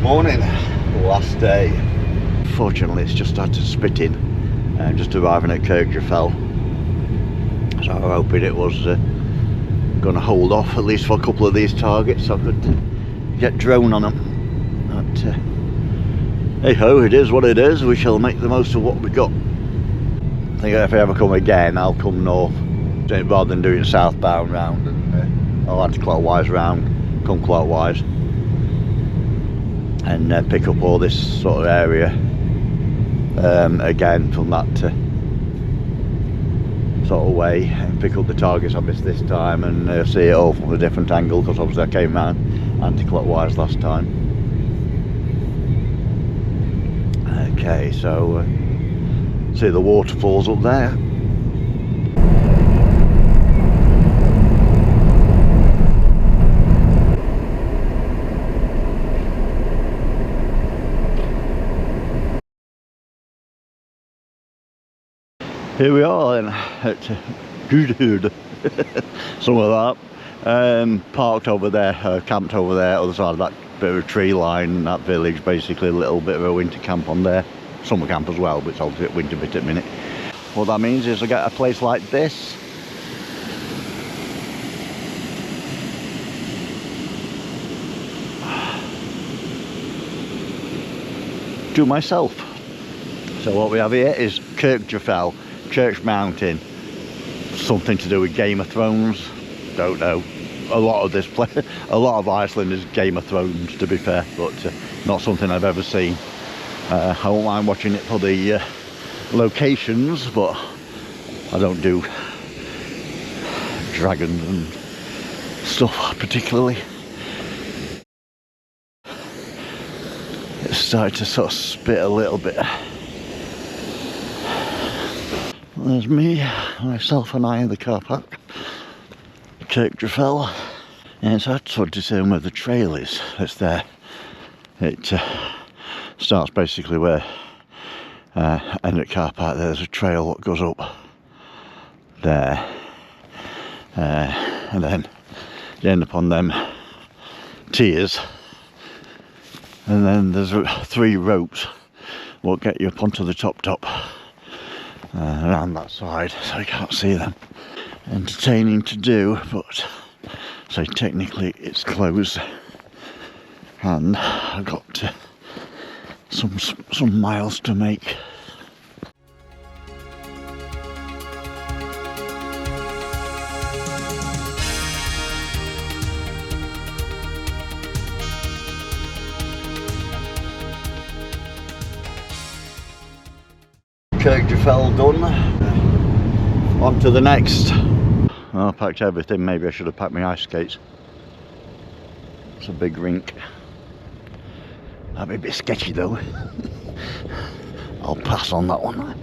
Morning, last day. Fortunately it's just started spitting and just arriving at Kirkjufell, so I'm hoping it was going to hold off at least for a couple of these targets so I could get drone on them. But hey ho, it is what it is. We shall make the most of what we got. I think if I ever come again I'll come north rather than doing southbound round, and I'll anti-clockwise round, come clockwise, and pick up all this sort of area again from that sort of way, and pick up the targets I missed this time and see it all from a different angle, because obviously I came around anti-clockwise last time. Okay, so see the waterfalls up there. Here we are then at Grundarfjordur, some of that, parked over there, camped over there, other side of that bit of a tree line, that village, basically a little bit of a winter camp on there, summer camp as well, but it's obviously winter bit at the minute. What that means is I get a place like this, to myself. So what we have here is Kirkjufell, Church Mountain, something to do with Game of Thrones, don't know. A lot of this place, a lot of Iceland is Game of Thrones, to be fair, but not something I've ever seen. I won't mind watching it for the locations, but I don't do dragons and stuff particularly. It's started to sort of spit a little bit. There's me, myself and I in the car park, Kirkjufell, and it's hard to discern where the trail is. It's there. It starts basically where end at car park. There's a trail that goes up there, and then you end up on them tiers, and then there's 3 ropes what get you up onto the top. Around that side, so you can't see them. Entertaining to do, but so technically it's closed, and I've got some miles to make. Kirkjufell done. On to the next. Well, I packed everything. Maybe I should have packed my ice skates. It's a big rink. That'd be a bit sketchy though. I'll pass on that one.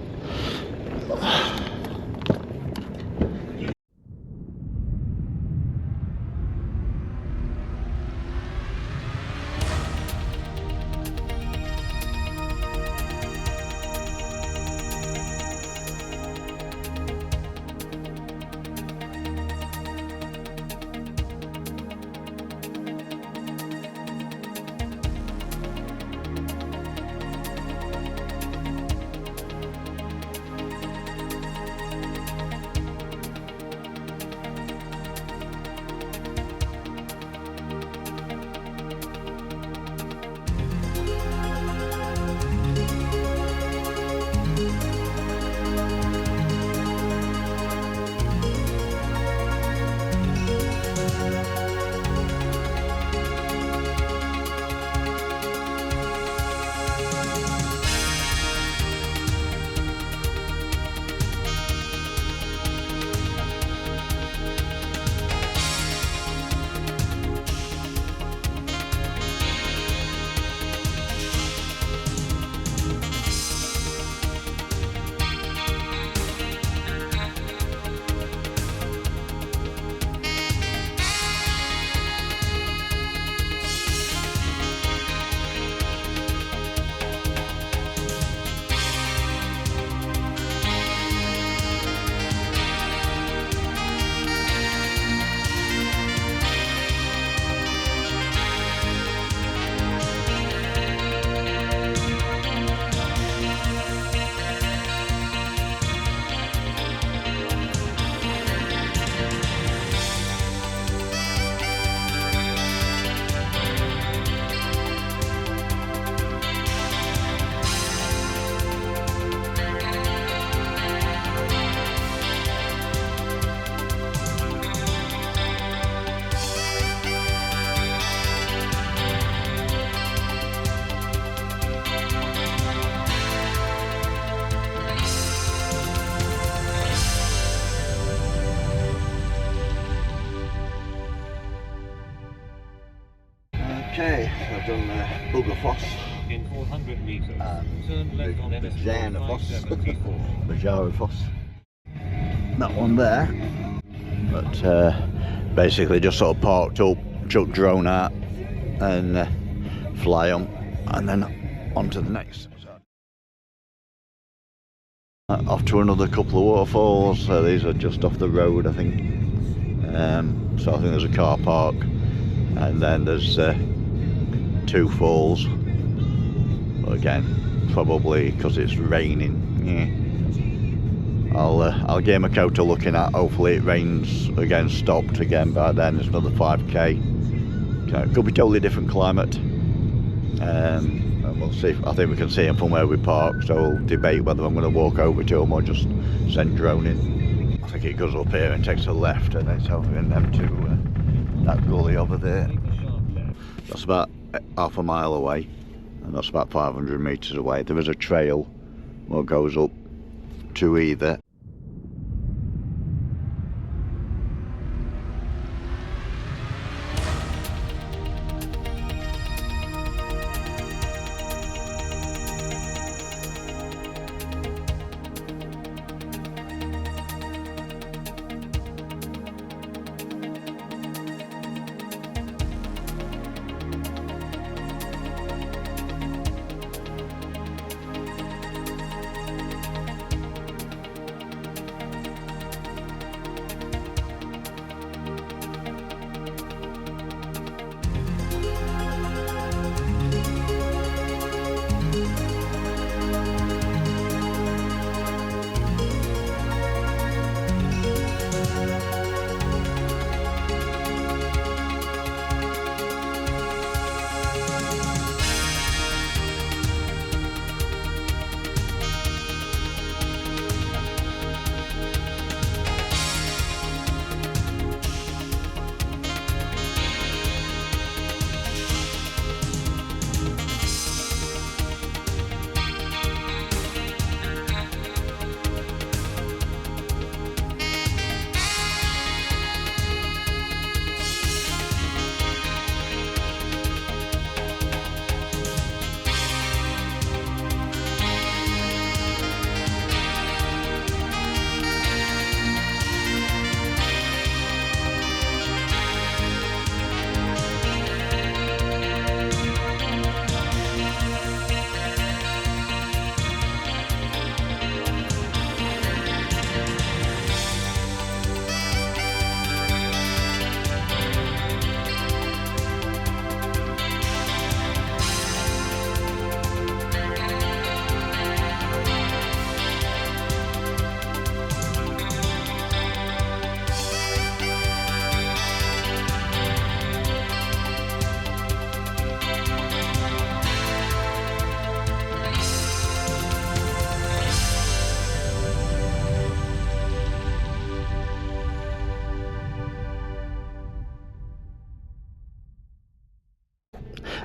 I've done Bugsfoss. In 400 meters, and turn left on Bjarnarfoss. 574. Baejarfoss. That one there. But basically just sort of parked up, chuck drone out and fly on, and then on to the next. Off to another couple of waterfalls. These are just off the road, I think. So I think there's a car park, and then there's 2 falls. But again, probably because it's raining. Yeah. I'll give him a coat to looking at. Hopefully it rains again, stopped again by then. It's another 5k. So it could be totally different climate. And we'll see. I think we can see him from where we park, so we'll debate whether I'm going to walk over to him or just send drone in. I think it goes up here and takes a left, and it's over in them to that gully over there. That's about half a mile away, and that's about 500 meters away. There is a trail that goes up to either.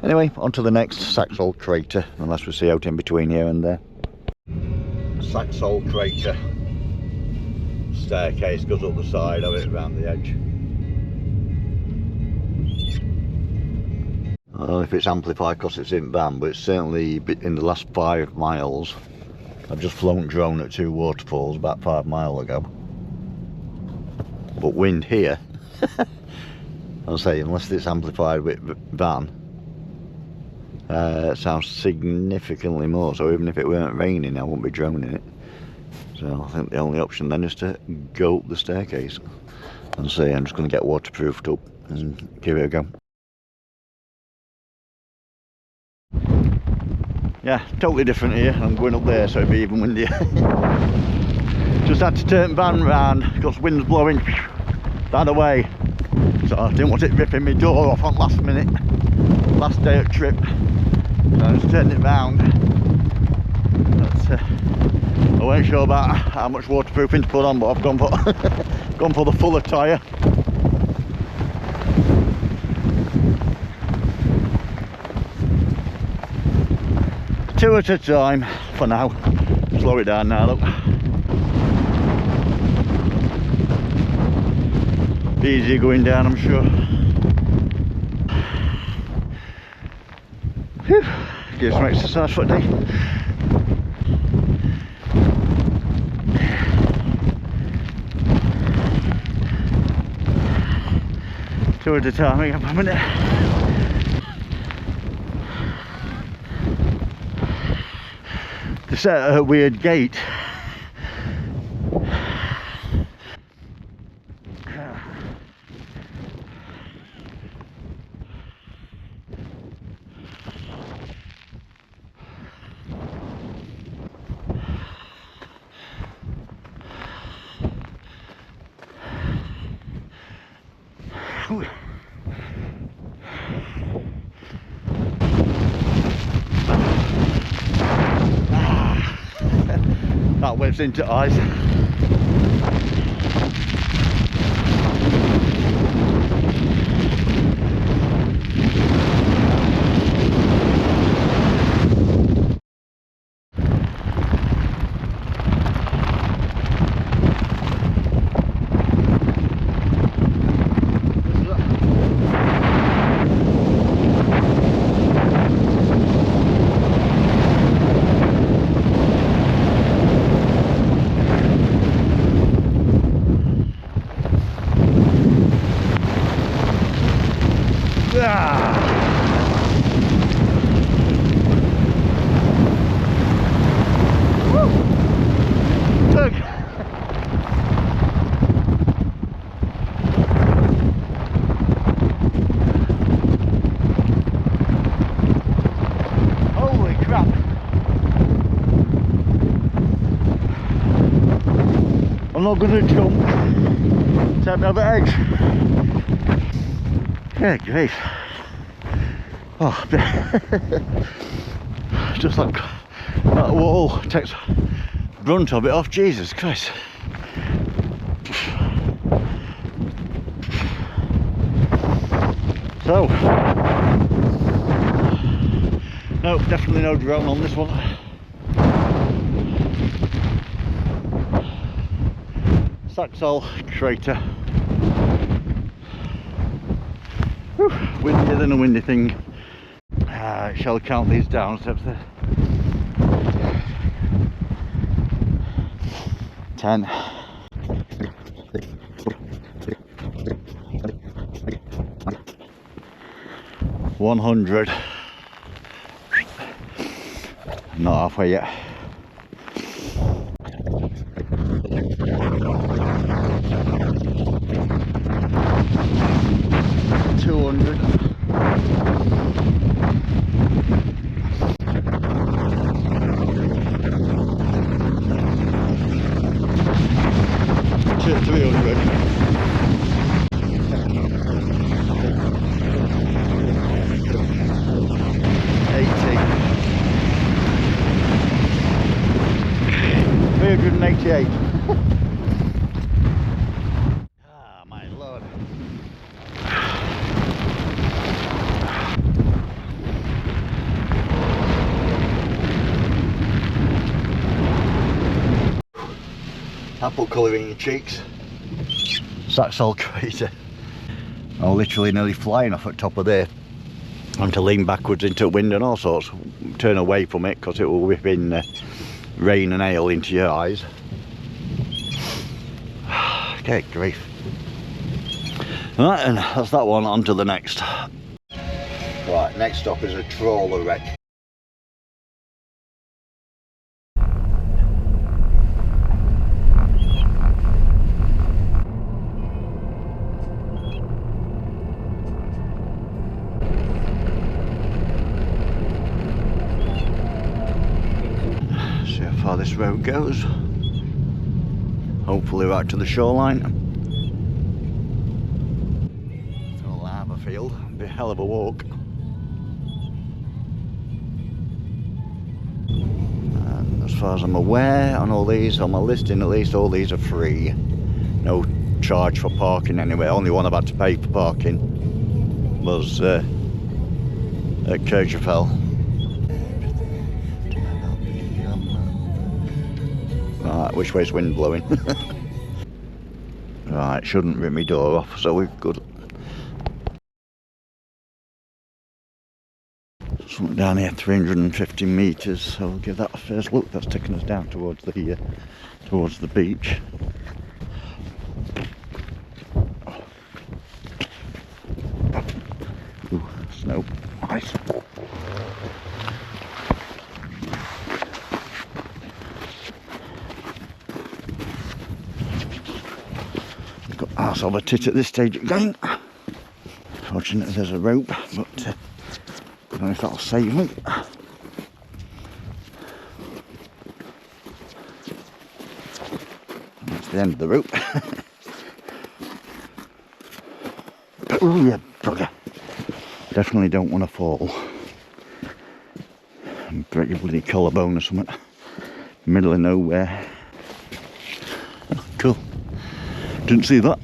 Anyway, on to the next Saxholl Crater, unless we see out in between here and there. Saxholl Crater. Staircase goes up the side of it, around the edge. I don't know if it's amplified because it's in van, but it's certainly in the last 5 miles. I've just flown drone at 2 waterfalls about 5 miles ago. But wind here, I'll say, unless it's amplified with van, it sounds significantly more. So even if it weren't raining, I wouldn't be droning it. So I think the only option then is to go up the staircase and see. I'm just going to get waterproofed up and give it a go. Yeah, totally different here. I'm going up there, so it'll be even windier. Just had to turn van round because wind's blowing that away. So I didn't want it ripping my door off on last minute, last day of trip. So I just turned it round. But, I wasn't sure about how much waterproofing to put on, but I've gone for the fuller tyre. Two at a time for now. Slow it down now, look. Be easier going down, I'm sure. Whew. Give some exercise for a day. Two at a time, I got a minute. They set a weird gate. That whips into ice. Holy crap! I'm not going to jump. Take me over eggs. Yeah, grief. Oh, just like that wall takes brunt of it off. Jesus Christ. So, no, definitely no drone on this one. Saxholl Crater. Whew, windier than a windy thing. Shall count these down steps there. 10. 100. Not halfway yet. 200. 300. 388. Ah, my lord. Apple colour in your cheeks. Saxholl Crater. I'm literally nearly flying off at top of there. And to lean backwards into wind and all sorts. Turn away from it because it will whip in rain and hail into your eyes. Okay, grief. Right, and that's that one. On to the next. Right, next stop is a trawler wreck. See how far this road goes. Hopefully right to the shoreline. It's a lava field. It'll be a hell of a walk. And as far as I'm aware, on all these, on my listing at least, all these are free. No charge for parking anywhere. Only one I've had to pay for parking was at Kirkjufell. Right, which way's wind blowing? Right, shouldn't rip my door off, so we're good. something down here, 350 metres, so we'll give that a first look. That's taking us down towards the beach. Ooh, snow, ice. We've got arse of a tit at this stage again. Fortunately there's a rope, but I don't know if that'll save me. That's the end of the rope. Oh yeah, bugger. Definitely don't want to fall and break your bloody collarbone or something. Middle of nowhere. Oh, cool. Didn't see that.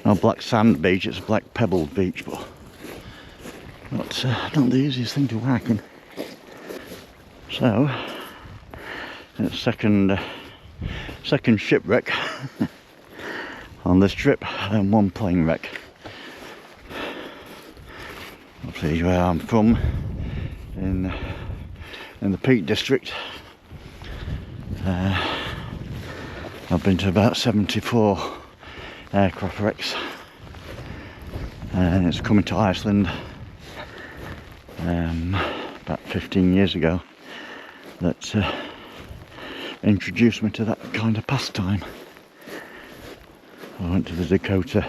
No black sand beach, it's a black pebbled beach, but not the easiest thing to work in. So, it's second shipwreck on this trip, and one plane wreck. Obviously, where I'm from, in the Peak District, I've been to about 74 aircraft wrecks, and it's coming to Iceland about 15 years ago that introduced me to that kind of pastime. I went to the Dakota,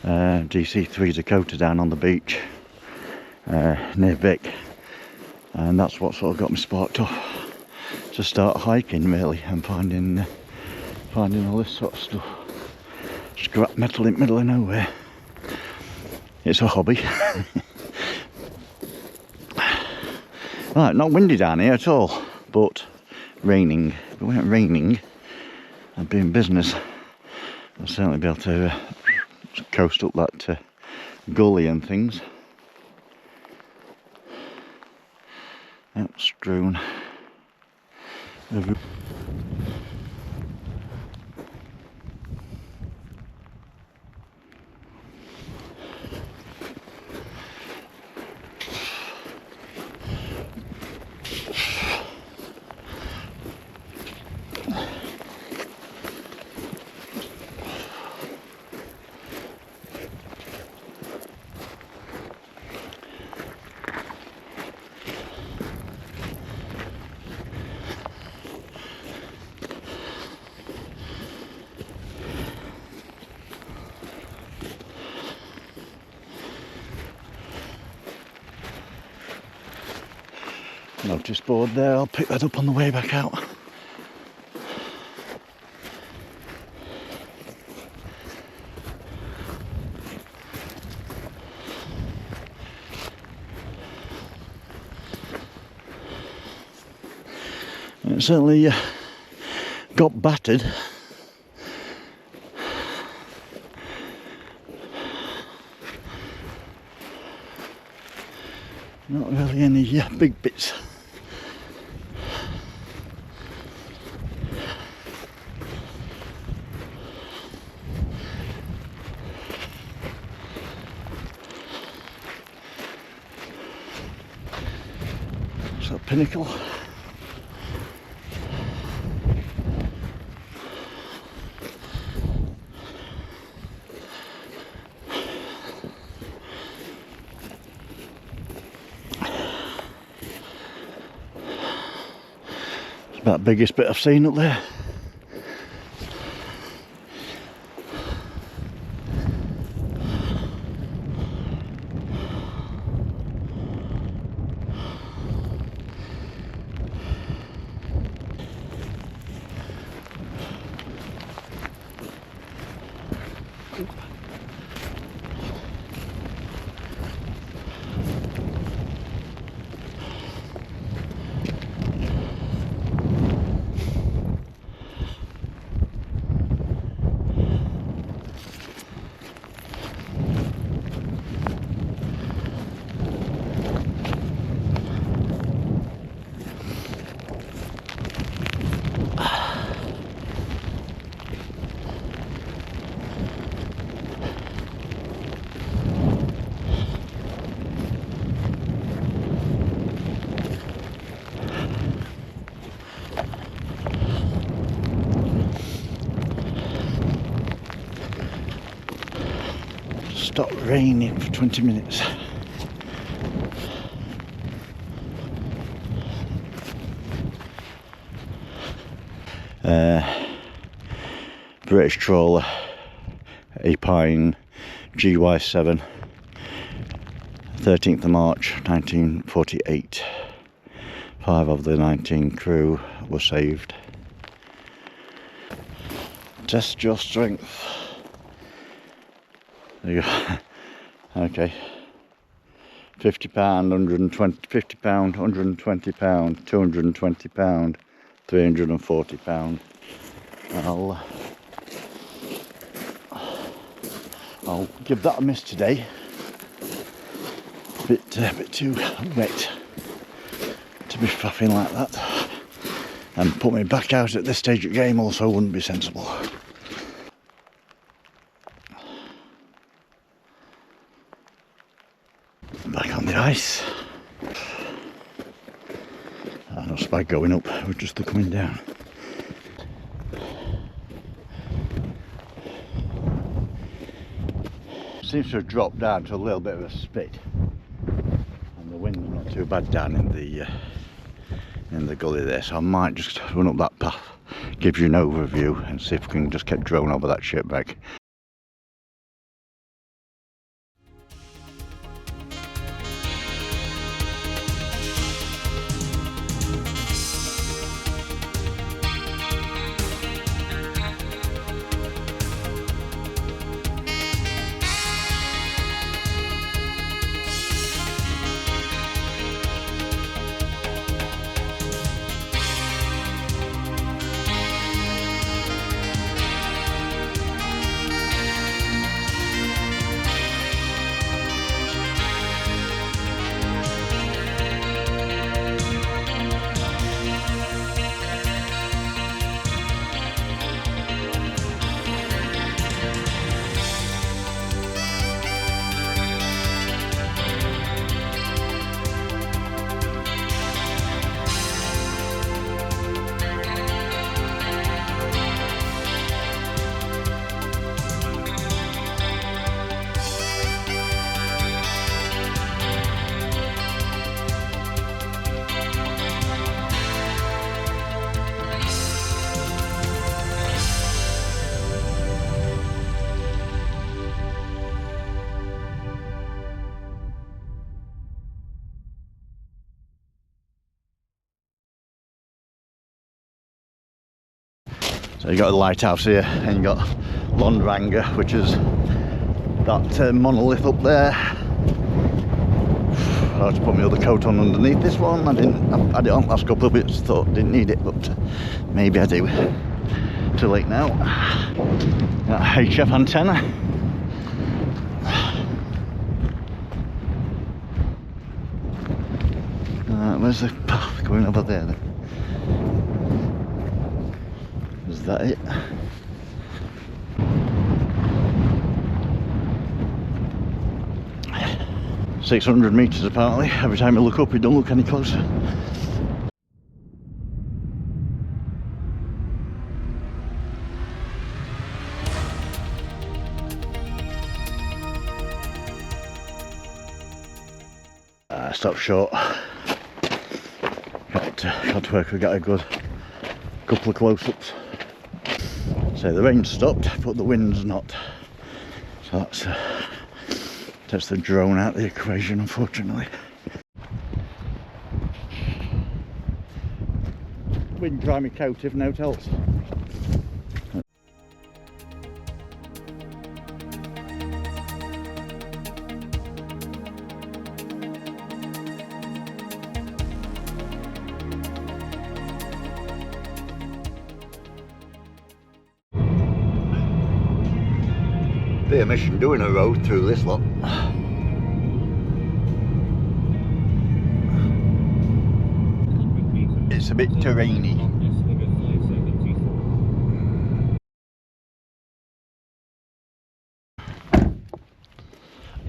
DC3 Dakota down on the beach near Vic, and that's what sort of got me sparked off to start hiking really, and finding all this sort of stuff. Scrap metal in the middle of nowhere. It's a hobby. Right, not windy down here at all, but raining. If it weren't raining, I'd be in business. I'll certainly be able to coast up that gully and things. Out strewn over. Notice board there, I'll pick that up on the way back out. It certainly got battered. Not really any big bits. So pinnacle. It's about the biggest bit I've seen up there. stopped raining for 20 minutes. British trawler Epine GY7, 13th of March 1948. 5 of the 19 crew were saved. Test your strength. There you go. Okay. 50 pound, 120, 50 pound, 120 pound, 220 pound, 340 pound. I'll give that a miss today. A bit too wet to be faffing like that, and put me back out at this stage of the game also wouldn't be sensible. Back on the ice. No spike going up, we're just coming down. Seems to have dropped down to a little bit of a spit, and the wind's not too bad down in the gully there, so I might just run up that path, give you an overview and see if we can just get drone over that shipwreck. So you got the lighthouse here, and you got Londranger, which is that monolith up there. I had to put my other coat on underneath this one. I had it on last couple of bits, thought didn't need it, but maybe I do. Too late now. That HF antenna. Where's the path going over there then? Is that it? "600 metres apparently. Every time you look up, you don't look any closer." Stop short. Got to work. We got a good couple of close-ups. So the rain's stopped, but the wind's not. So that's the drone out of the equation, unfortunately. Wind drive me coat if no else. Be a mission doing a road through this lot. It's a bit terrainy.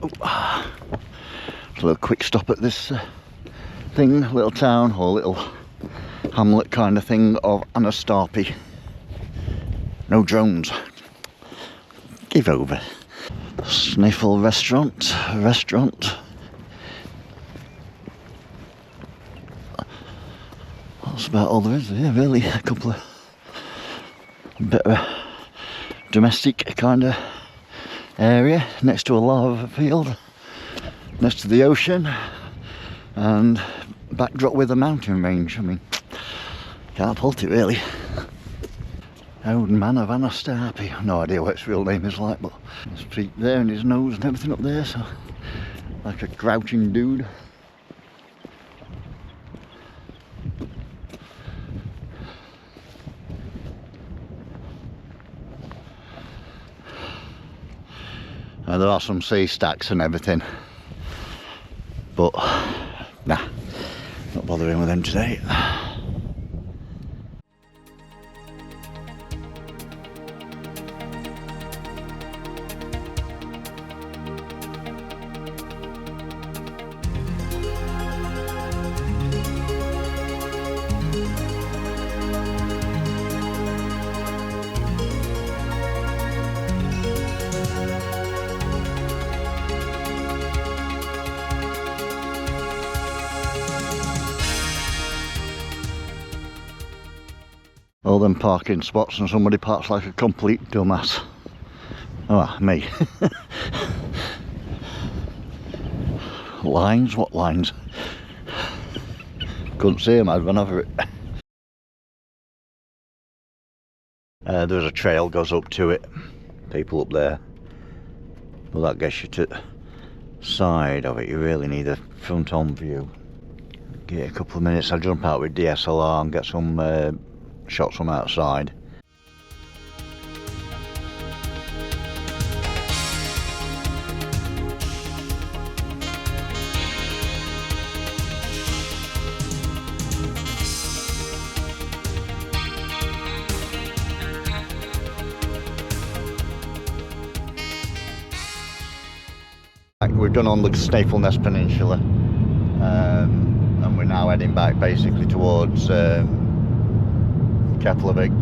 Oh, a little quick stop at this little town or little hamlet kind of thing of Anarstarpi. No drones. Give over. Snaefell restaurant. That's about all there is here, really. A couple of bit of a domestic kind of area next to a lava field, next to the ocean, and backdrop with a mountain range. I mean, can't fault it really. Old man of Anarstarpi. No idea what its real name is like, but his feet there and his nose and everything up there, so like a crouching dude. And there are some sea stacks and everything, but nah, not bothering with them today. All them parking spots and somebody parks like a complete dumbass. Oh, me. Lines? What lines? Couldn't see them, I'd run over it. There's a trail goes up to it. People up there. Well, that gets you to the side of it. You really need a front-on view. Give it a couple of minutes, I'll jump out with DSLR and get some shots from outside. We've done on the Snaefellsness Peninsula, and we're now heading back basically towards Keflavik,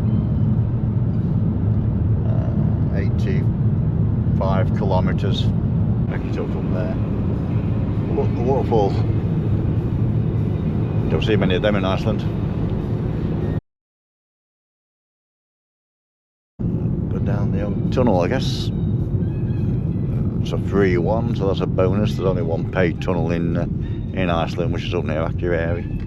85 kilometres. Back it up from there. Look, the waterfall. Don't see many of them in Iceland. Go down the old tunnel, I guess. It's a free one, so that's a bonus. There's only one paid tunnel in Iceland, which is up near Akureyri.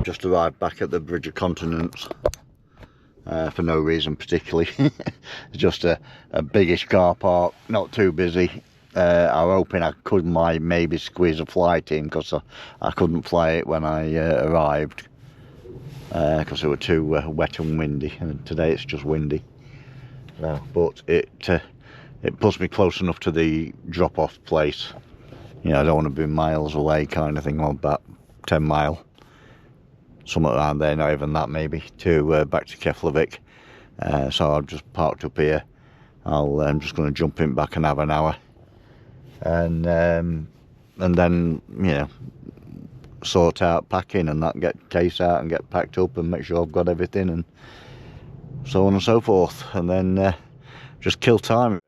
Just arrived back at the Bridge of Continents for no reason particularly. It's just a biggish car park, not too busy. I was hoping I could maybe squeeze a flight in, because I couldn't fly it when I arrived, because it was too wet and windy, and today it's just windy. But it puts me close enough to the drop-off place. You know, I don't want to be miles away kind of thing, or about 10 mile. Somewhere around there, not even that maybe, to back to Keflavik. So I've just parked up here. I'm just going to jump in back and have an hour, and then, you know, sort out packing and that, get case out and get packed up and make sure I've got everything and so on and so forth, and then just kill time.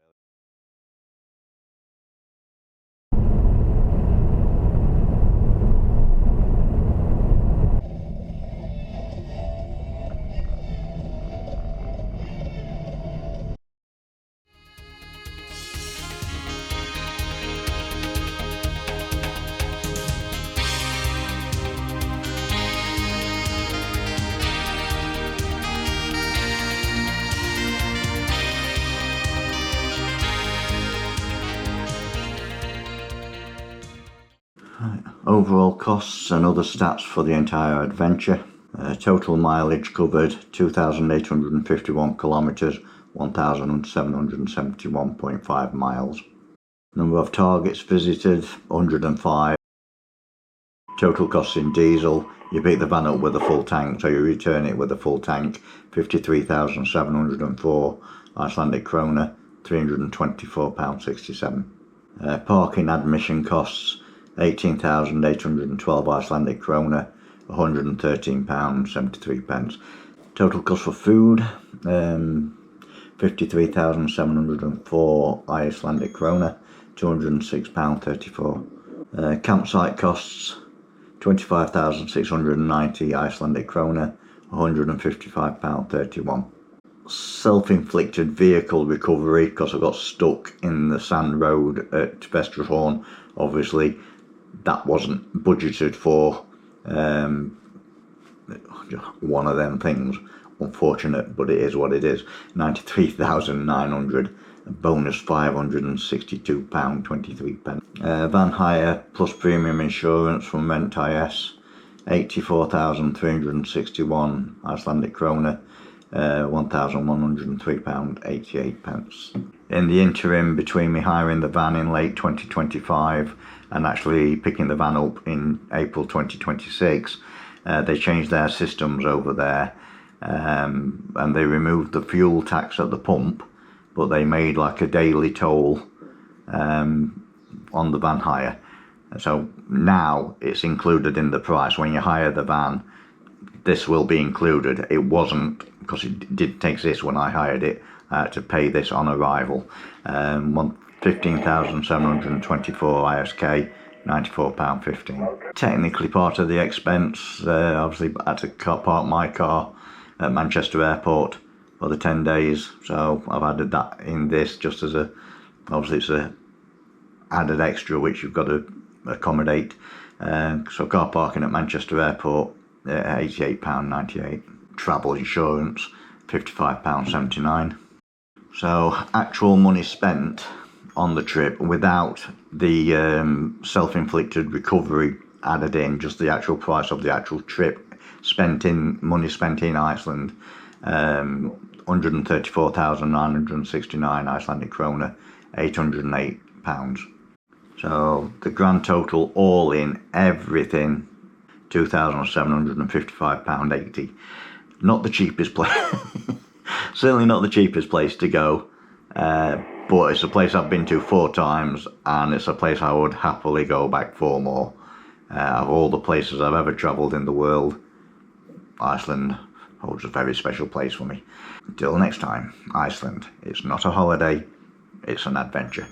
Overall costs and other stats for the entire adventure. Total mileage covered 2,851 kilometres, 1,771.5 miles. Number of targets visited 105. Total costs in diesel, you pick the van up with a full tank, so you return it with a full tank, 53,704 Icelandic krona, £324.67. Parking admission costs, 18,812 Icelandic krona, £113.73. Total cost for food, 53,704 Icelandic krona, £206.34. Campsite costs, 25,690 Icelandic krona, £155.31. Self-inflicted vehicle recovery, because I got stuck in the sand road at Vesterhorn. Obviously that wasn't budgeted for. One of them things, unfortunate, but it is what it is. 93,900, bonus £562.23. Van hire plus premium insurance from Rent IS, 84,361 Icelandic krona, £1,103.88. In the interim between me hiring the van in late 2025 and actually picking the van up in April 2026, they changed their systems over there, and they removed the fuel tax at the pump, but they made like a daily toll on the van hire. So now it's included in the price. When you hire the van, this will be included. It wasn't, because it did take this when I hired it, to pay this on arrival. 15,724 ISK, £94.15. Technically part of the expense. Obviously I had to park my car at Manchester Airport for the 10 days, so I've added that in this just as obviously it's a added extra which you've got to accommodate. So car parking at Manchester Airport, £88.98. Travel insurance, £55.79. So actual money spent on the trip without the self-inflicted recovery added in, just the actual price of the actual trip money spent in Iceland, 134,969 Icelandic krona, £808. So the grand total all in everything, £2,755.80. Not the cheapest place. Certainly not the cheapest place to go, but it's a place I've been to 4 times, and it's a place I would happily go back for more. Of all the places I've ever travelled in the world, Iceland holds a very special place for me. Until next time, Iceland, it's not a holiday, it's an adventure.